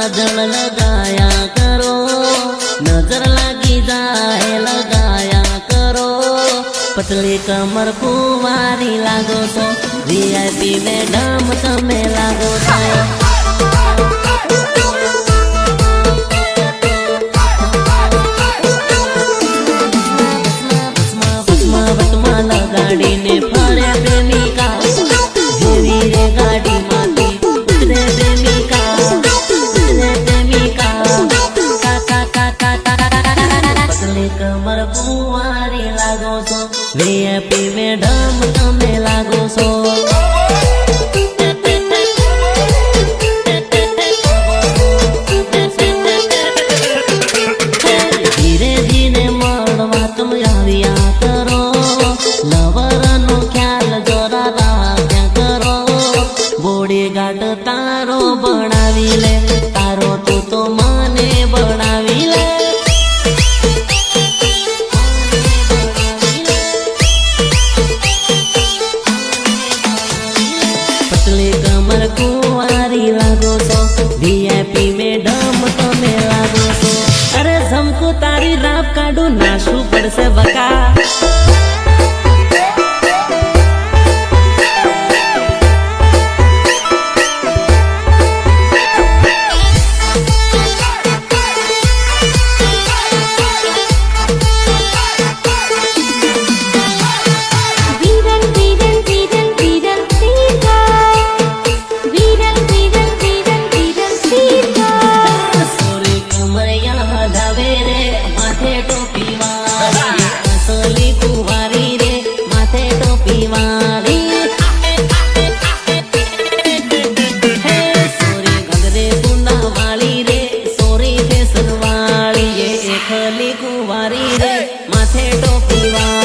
काजल लगाया करो, नजर लगी जाए लगाया करो। पतली कमर कुंवारी लागो छो, वीआईपी मैडम तमे लागो छो। लगाड़ीने फरे प्रेमिका, हेवी रे गाड़ी माटी उतरे प्रेमिका, उतरे प्रेमिका। पतली कमर कुंवारी लागो छो, वीआईपी मैडम तमे लागो छो। धीरे धीरे मळवा तुम आविया करो, लवरनो ख्याल जरा राख्या करो। बोडी गाट तारो बनावी ले, तारो तू तो माने बनावी ले। पतली कमर कुंवारी लागो छो, वीआईपी मैडम तमे लागो छो। अरे झमकू तारी राप काढू नाशू पड़से बका। कुंवारी रे माथे टोपी वाली।